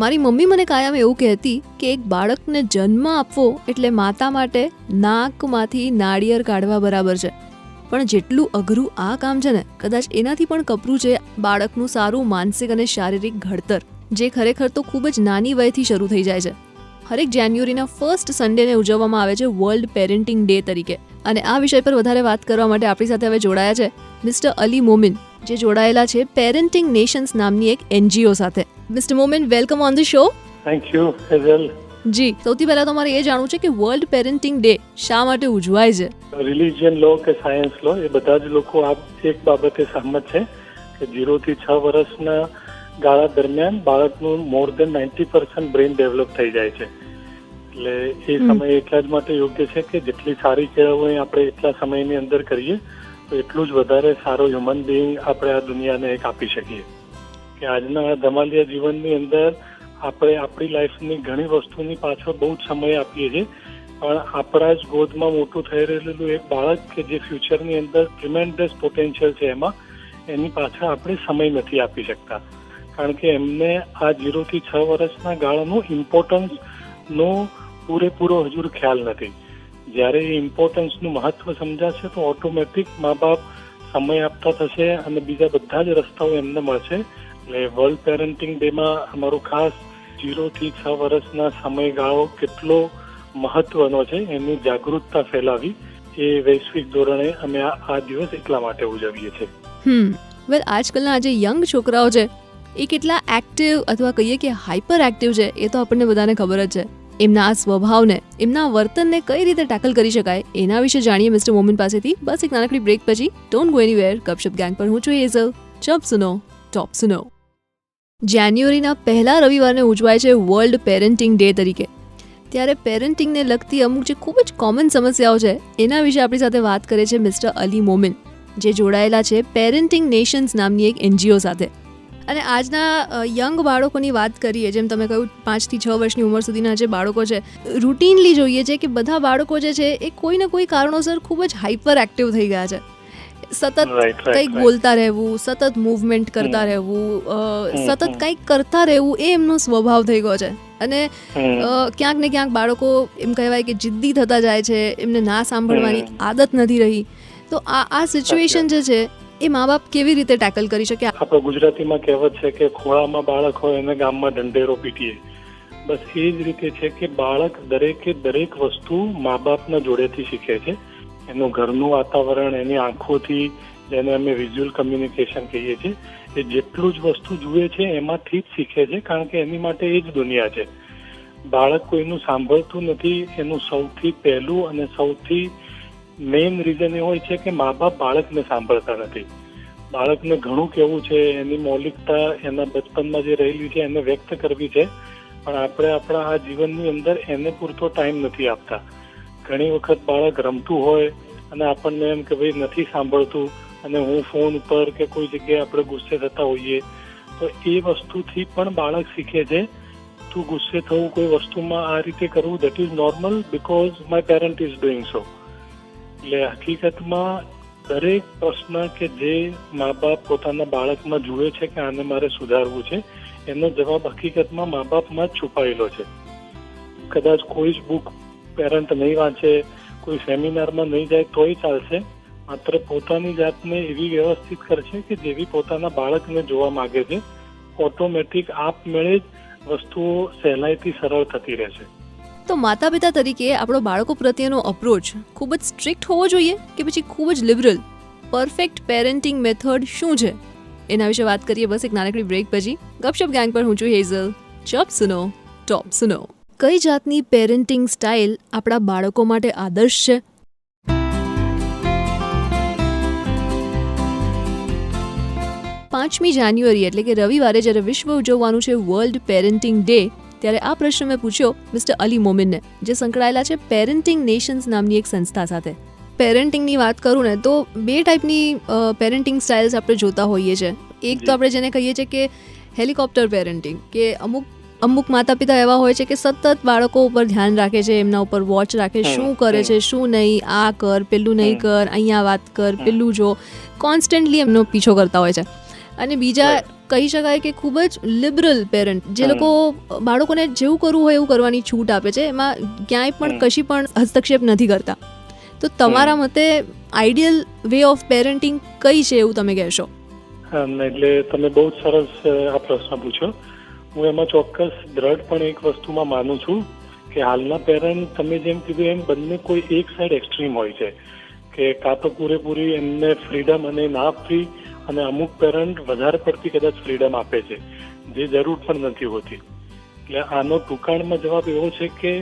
મારી મમ્મી મને કાયમ એવું કહેતી કે એક બાળકને જન્મ આપવો એટલે માતા માટે નાકમાંથી નાળિયેર કાઢવા બરાબર છે. પણ જેટલું અઘરું આ કામ છે ને, કદાચ એનાથી પણ કપરું છે બાળકનું સારું માનસિક અને શારીરિક ઘડતર, જે ખરેખર તો ખૂબ જ નાની વયથી શરૂ થઈ જાય છે. હરેક જાન્યુઆરીના ફર્સ્ટ સન્ડેને ઉજવવામાં આવે છે વર્લ્ડ પેરેન્ટિંગ ડે તરીકે. અને આ વિષય પર વધારે વાત કરવા માટે આપણી સાથે હવે જોડાયા છે મિસ્ટર અલી મોમિન, જે જોડાયેલા છે પેરેન્ટિંગ નેશન્સ નામની એક NGO સાથે. Mister Momin, welcome on the show. Thank you Hazel. જી, સૌથી પહેલા તો મારે એ જાણવું છે કે વર્લ્ડ પેરેન્ટિંગ ડે શા માટે ઉજવાય છે? રિલિજિયન લો કે સાયન્સ લો, એ બધા જ લોકો આ એક બાબતે સહમત છે કે 0 થી 6 વર્ષના ગાળા દરમિયાન બાળકનું મોર દેન 90% બ્રેઇન ડેવલપ થઈ જાય છે. એટલે એ સમય એટલા જ માટે યોગ્ય છે કે જેટલી સારી કેળવણી આપણે એટલા સમયની અંદર કરીએ તો એટલું જ વધારે સારો હ્યુમન બિંગ આપણે આ દુનિયાને એક આપી શકીએ. કે આજના ધમાલિયા જીવનની અંદર આપણે આપણી લાઈફની ઘણી વસ્તુની પાછળ બહુ જ સમય આપીએ છીએ, પણ આપણા જ ગોદમાં મોટું થઈ રહેલું એક બાળક કે જે ફ્યુચરની અંદર ટ્રીમેન્ડસ પોટેન્શિયલ છે, એની પાછળ આપણે સમય નથી આપી શકતા. કારણ કે એમને આ 0 થી 6 વર્ષના ગાળાનું ઇમ્પોર્ટન્સનો પૂરેપૂરો હજુ ખ્યાલ નથી. જ્યારે એ ઇમ્પોર્ટન્સનું મહત્વ સમજાશે તો ઓટોમેટિક મા બાપ સમય આપતા થશે અને બીજા બધા જ રસ્તાઓ એમને મળશે. એટલે વર્લ્ડ પેરેન્ટિંગ ડેમાં અમારું ખાસ 0 થી 6 વર્ષના સમયગાળો કેટલો મહત્વનો છે એની જાગૃતતા ફેલાવી, એ વૈશ્વિક ધોરણે અમે આ દિવસ એટલા માટે ઉજવીએ છીએ. વેલ, આજકાલના જે યંગ છોકરાઓ છે એ કેટલા એક્ટિવ અથવા કહીએ કે હાઇપર એક્ટિવ છે એ તો આપણને બધાને ખબર જ છે. એમના આ સ્વભાવને, એમના વર્તનને કઈ રીતે ટેકલ કરી શકાય એના વિશે જાણીએ મિસ્ટર મોમિન પાસેથી. બસ એક નાનકડી બ્રેક પછી. Don't go anywhere. ગપશપ ગેંગ પર હું છું હેઝલ. ચપ સુનો, ટોપ સુનો. જાન્યુઆરીના પહેલા રવિવારને ઉજવાય છે વર્લ્ડ પેરેન્ટિંગ ડે તરીકે. ત્યારે પેરેન્ટિંગને લગતી અમુક જે ખૂબ જ કોમન સમસ્યાઓ છે એના વિશે આપણી સાથે વાત કરે છે મિસ્ટર અલી મોમિન, જે જોડાયેલા છે પેરેન્ટિંગ નેશન્સ નામની એક NGO સાથે. અને આજના યંગ બાળકોની વાત કરીએ, જેમ તમે કહ્યું 5 થી 6 વર્ષની ઉંમર સુધીના જે બાળકો છે, રૂટીનલી જોઈએ છે કે બધા બાળકો જે છે એ કોઈ ને કોઈ કારણોસર ખૂબ જ હાઇપર એક્ટિવ થઈ ગયા છે. સતત કંઈક બોલતા રહેવું, સતત મૂવમેન્ટ કરતા રહેવું, સતત કંઈક કરતા રહેવું, એ એમનો સ્વભાવ થઈ ગયો છે. અને ક્યાંક ને ક્યાંક બાળકો એમ કહેવાય કે જિદ્દી થતા જાય છે, એમને ના સાંભળવાની આદત નથી રહી. તો આ સિચ્યુએશન જે છે એ મા બાપ કેવી રીતે ટેકલ કરી શકે? આપણે ગુજરાતીમાં કહેવત છે કે ખોળામાં બાળક હોય એને ગામમાં ઢંઢેરો પીટીએ. બસ એ જ રીતે છે કે બાળક દરેક વસ્તુ મા બાપના જોડેથી શીખે છે. એનું ઘરનું વાતાવરણ, એની આંખોથી, જેને અમે વિઝ્યુઅલ કમ્યુનિકેશન કહીએ છીએ, એ જેટલું જ વસ્તુ જુએ છે એમાંથી જ શીખે છે. કારણ કે એની માટે એ જ દુનિયા છે. બાળક કોઈનું સાંભળતું નથી. એનું સૌથી પહેલું અને સૌથી મેઇન રીઝન એ હોય છે કે મા બાપ બાળકને સાંભળતા નથી. બાળકને ઘણું કહેવું છે, એની મૌલિકતા એના બચપનમાં જે રહેલી છે એને વ્યક્ત કરવી છે, પણ આપણે આપણા આ જીવનની અંદર એને પૂરતો ટાઈમ નથી આપતા. ઘણી વખત બાળક રમતું હોય અને આપણને એમ કે ભાઈ નથી સાંભળતું, અને હું ફોન ઉપર કે કોઈ જગ્યાએ આપણે ગુસ્સે થતા હોઈએ તો એ વસ્તુથી પણ બાળક શીખે છે. તું ગુસ્સે થવું કોઈ વસ્તુમાં આ રીતે કરવું, that is normal because my parent is doing સો. એટલે હકીકતમાં દરેક પ્રશ્ન કે જે મા બાપ પોતાના બાળકમાં જુએ છે કે આને મારે સુધારવું છે, એનો જવાબ હકીકતમાં મા બાપમાં જ છુપાયેલો છે. કદાચ કોઈ જ બુક પેરેન્ટ નહીં વાંચે, કોઈ સેમિનારમાં નહીં જાય તોય ચાલશે, માત્ર પોતાની જાતને એવી વ્યવસ્થિત કરશે કે જેવી પોતાના બાળકને જોવા માંગે છે. ઓટોમેટિક આપમેળે જ વસ્તુઓ સહેલાઈથી સરળ થતી રહેશે. તો માતા પિતા તરીકે આપણો બાળકો પ્રત્યેનો અપ્રોચ ખૂબ જ સ્ટ્રિક્ટ હોવો જોઈએ કે પછી ખૂબ જ લિબરલ? પરફેક્ટ પેરેન્ટિંગ મેથડ શું છે એના વિશે વાત કરીએ બસ એક નાનકડી બ્રેક પછી. ગપશપ ગેંગ પર હું છું હેઝલ. ચપ સુનો, ટોપ સુનો. કઈ જાતની પેરેન્ટિંગ સ્ટાઇલ આપણા બાળકો માટે આદર્શ છે? પાંચમી જાન્યુઆરી એટલે કે રવિવારે જ્યારે વિશ્વ ઉજવવાનું છે વર્લ્ડ પેરેન્ટિંગ ડે, ત્યારે આ પ્રશ્ન મેં પૂછ્યો મિસ્ટર અલી મોમિનને, જે સંકળાયેલા છે પેરેન્ટિંગ નેશન્સ નામની એક સંસ્થા સાથે. પેરેન્ટિંગની વાત કરું ને તો 2 ટાઈપની પેરેન્ટિંગ સ્ટાઇલ્સ આપણે જોતા હોઈએ છીએ. એક તો આપણે જેને કહીએ છીએ કે હેલિકોપ્ટર પેરેન્ટિંગ, કે અમુક માતા પિતા એવા હોય છે કે સતત બાળકો ઉપર ધ્યાન રાખે છે, એમના ઉપર વોચ રાખે, શું કરે છે શું નહીં, આ કર, પેલું નહીં કર, અહીંયા વાત કર, પેલું જો, કોન્સ્ટન્ટલી એમનો પીછો કરતા હોય છે. અને બીજા કહી શકાય કે ખૂબ જ લિબરલ પેરેન્ટ, જે લોકો બાળકોને જેવું કરવું હોય એવું કરવાની છૂટ આપે છે, એમાં ક્યાંય પણ કશી પણ હસ્તક્ષેપ નથી કરતા. તો તમારા મતે આઈડિયલ વે ઓફ પેરેન્ટિંગ કઈ છે એવું તમે કહેશો? એટલે તમે બહુ જ સરસ આ પ્રશ્ન પૂછ્યો. હું એમાં ચોક્કસ દ્રઢપણે એક વસ્તુમાં માનું છું કે હાલના પેરેન્ટ, તમે જેમ કીધું એમ, બંને કોઈ એક સાઈડ એક્સ્ટ્રીમ હોય છે કે કાં તો પૂરેપૂરી એમને ફ્રીડમ અને ના આપવી, અને અમુક પેરેન્ટ વધારે પડતી કદાચ ફ્રીડમ આપે છે, જે જરૂર પણ નથી હોતી. એટલે આનો ટૂંકાણમાં જવાબ એવો છે કે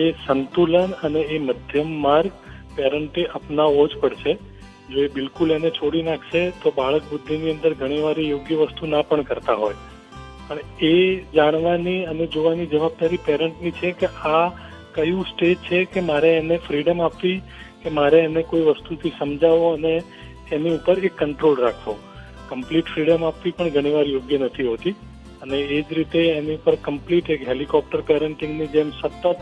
એ સંતુલન અને એ મધ્યમ માર્ગ પેરેન્ટે અપનાવવો જ પડશે. જો એ બિલકુલ એને છોડી નાખશે તો બાળક બુદ્ધિની અંદર ઘણીવાર યોગ્ય વસ્તુ ના પણ કરતા હોય. અને એ જાણવાની અને જોવાની જવાબદારી પેરેન્ટની છે કે આ કયું સ્ટેજ છે કે મારે એને ફ્રીડમ આપવી, કે મારે એને કોઈ વસ્તુથી સમજાવવો અને એની ઉપર એક કંટ્રોલ રાખવો. કમ્પ્લીટ ફ્રીડમ આપવી પણ ઘણીવાર યોગ્ય નથી હોતી, અને એ જ રીતે એની પર કમ્પ્લીટ એક હેલિકોપ્ટર પેરેન્ટિંગની જેમ સતત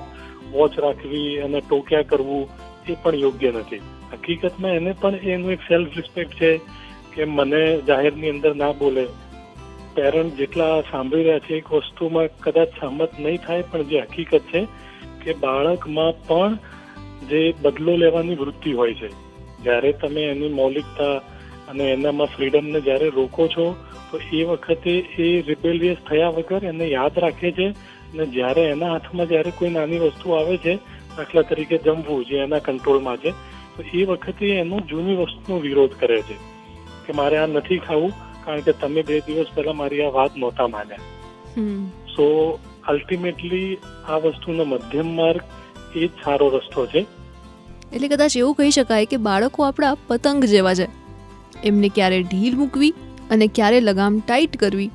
વોચ રાખવી અને ટોક્યા કરવું એ પણ યોગ્ય નથી. હકીકતમાં એને પણ એનું એક સેલ્ફ રિસ્પેક્ટ છે કે મને જાહેરની અંદર ના બોલે. પેરેન્ટ જેટલા સાંભળી રહ્યા છે એક વસ્તુમાં કદાચ સહમત નહીં થાય, પણ જે હકીકત છે કે બાળકમાં પણ જે બદલો લેવાની વૃત્તિ હોય છે, જ્યારે તમે એની મૌલિકતા અને એનામાં ફ્રીડમને જ્યારે રોકો છો તો એ વખતે એ રિબેલિયસ થયા વગર એને યાદ રાખે છે, અને જ્યારે એના હાથમાં જ્યારે કોઈ નાની વસ્તુ આવે છે, દાખલા તરીકે જમવું જે એના કંટ્રોલમાં છે, તો એ વખતે એનો જૂની વસ્તુનો વિરોધ કરે છે કે મારે આ નથી ખાવું કારણ કે તમે 2 દિવસ પહેલા મારી આ વાત નહોતા માન્યા. સો અલ્ટિમેટલી આ વસ્તુનો મધ્યમ માર્ગ એ જ સારો રસ્તો છે. એટલે કદાચ એવું કહી શકાય કે બાળકો આપણા પતંગ જેવા છે, એમને ક્યારે ઢીલ મૂકવી અને ક્યારે લગામ ટાઈટ કરવી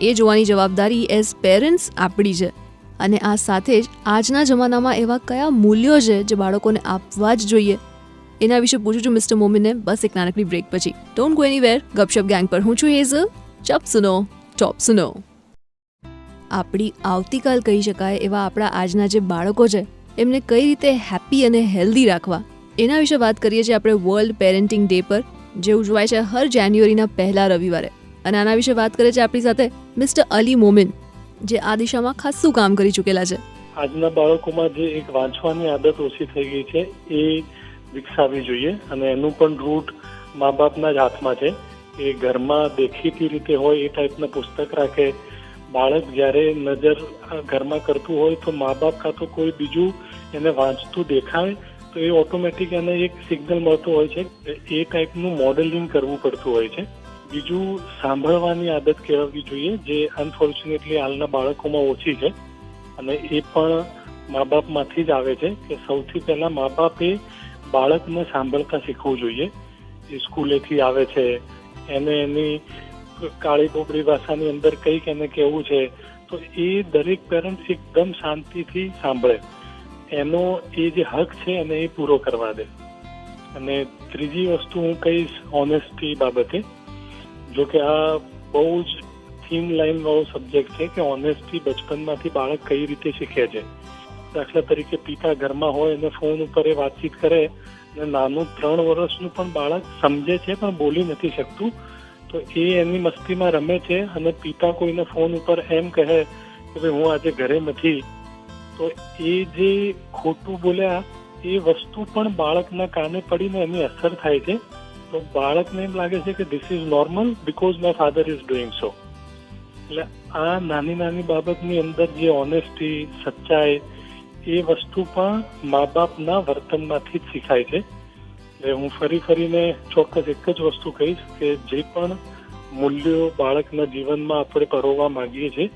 એ જોવાની જવાબદારી એઝ પેરેન્ટ્સ આપણી છે. અને આ સાથે જ આજના જમાનામાં એવા કયા મૂલ્યો છે જે બાળકોને આપવા જ જોઈએ, એના વિશે પૂછું છું મિસ્ટર મોમિનને બસ એક નાનકડી બ્રેક પછી. Don't go anywhere. ગપશપ ગેંગ પર હું છું હેઝલ. ચપ સુનો, ટોપ સુનો. આપણી આવતીકાલ કહી શકાય એવા આપણા આજના જે બાળકો છે એમને કઈ રીતે હેપી અને હેલ્ધી રાખવા, એના વિશે વાત કરીએ છીએ આપણે વર્લ્ડ પેરેન્ટિંગ ડે પર, જે ઉજવાય છે હર જાન્યુઆરીના પહેલા રવિવારે. અને આના વિશે વાત કરે છે આપણી સાથે મિસ્ટર અલી મોમિન, જે આ દિશામાં ખાસું કામ કરી ચૂકેલા છે. આજના બાળકોમાં જે એક વાંચવાની આદત ઓછી થઈ ગઈ છે એ વિકસાવવી જોઈએ, અને એનું પણ રૂટ મા બાપના જ હાથમાં છે. એ ઘરમાં દેખીતી રીતે હોય એ ટાઈપના પુસ્તક રાખે. બાળક જ્યારે નજર ઘરમાં કરતું હોય તો મા બાપ કાં તો કોઈ બીજું એને વાંચતું દેખાય તો એ ઓટોમેટિક એને એક સિગ્નલ મળતું હોય છે, એ ટાઈપનું મોડેલિંગ કરવું પડતું હોય છે. બીજું, સાંભળવાની આદત કેળવવી જોઈએ, જે અનફોર્ચ્યુનેટલી હાલના બાળકોમાં ઓછી છે, અને એ પણ મા બાપમાંથી જ આવે છે કે સૌથી પહેલા મા બાપે બાળકને સાંભળતા શીખવું જોઈએ. એ સ્કૂલેથી આવે છે, એને એની કાળી બોબડી ભાષાની અંદર કંઈક એને કહેવું છે તો એ દરેક પેરેન્ટ એકદમ શાંતિથી સાંભળે, એનો એ જે હક છે એને એ પૂરો કરવા દે. અને ત્રીજી વસ્તુ હું કહીશ ઓનેસ્ટી બાબતે. જો કે આ બહુ જ થીન લાઈન વાળો સબ્જેક્ટ છે કે ઓનેસ્ટી બચપનમાંથી બાળક કઈ રીતે શીખે છે. દાખલા તરીકે પિતા ઘરમાં હોય અને ફોન ઉપર એ વાતચીત કરે, અને નાનું 3 વર્ષનું પણ બાળક સમજે છે પણ બોલી નથી શકતું, તો એ એની મસ્તીમાં રમે છે અને પિતા કોઈને ફોન ઉપર એમ કહે કે ભાઈ હું આજે ઘરે નથી, તો એ જે ખોટું બોલ્યા એ વસ્તુ પણ બાળકના કાને પડીને એની અસર થાય છે. તો બાળકને એમ લાગે છે કે this is normal because my father is doing સો. એટલે આ નાની નાની બાબતની અંદર જે ઓનેસ્ટી, સચ્ચાઈ, એ વસ્તુ પણ મા બાપના વર્તનમાંથી જ શીખાય છે. એટલે હું ફરીને ચોક્કસ એક જ વસ્તુ કહીશ કે જે પણ મૂલ્યો બાળકના જીવનમાં આપણે પરોવવા માંગીએ છીએ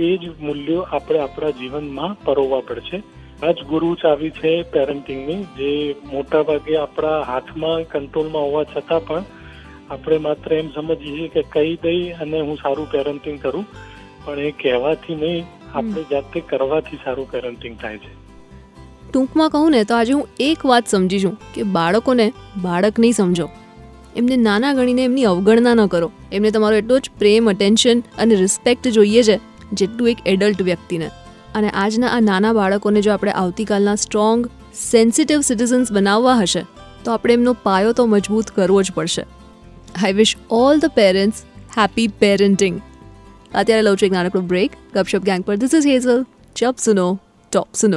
એ જ મૂલ્યો આપણે આપણા જીવનમાં પરોવવા પડશે. આ જ ગુરુ ચાવી છે પેરેન્ટિંગની, જે મોટા ભાગે આપણા હાથમાં કંટ્રોલમાં હોવા છતાં પણ આપણે માત્ર એમ સમજીએ કે કહી દઈ અને હું સારું પેરેન્ટિંગ કરું, પણ એ કહેવાથી નહીં, આપણે જાતે કરવાથી સારું પેરેન્ટિંગ થાય છે. ટૂંકમાં કહું ને તો આજે હું એક વાત સમજી છું કે બાળકોને બાળક નહીં સમજો, એમને નાના ગણીને એમની અવગણના ન કરો. એમને તમારો એટલો જ પ્રેમ, અટેન્શન અને રિસ્પેક્ટ જોઈએ છે જેટલું એક એડલ્ટ વ્યક્તિને. અને આજના આ નાના બાળકોને જો આપણે આવતીકાલના સ્ટ્રોંગ, સેન્સિટિવ સિટીઝન્સ બનાવવા હશે તો આપણે એમનો પાયો તો મજબૂત કરવો જ પડશે. I wish all the parents happy parenting. અત્યારે લઉં છું એક નાનકડો બ્રેક. ગપશપ ગેંગ પર ધીસ ઇઝ હેઝલ. ચપ સુનો ટોપ સુનો.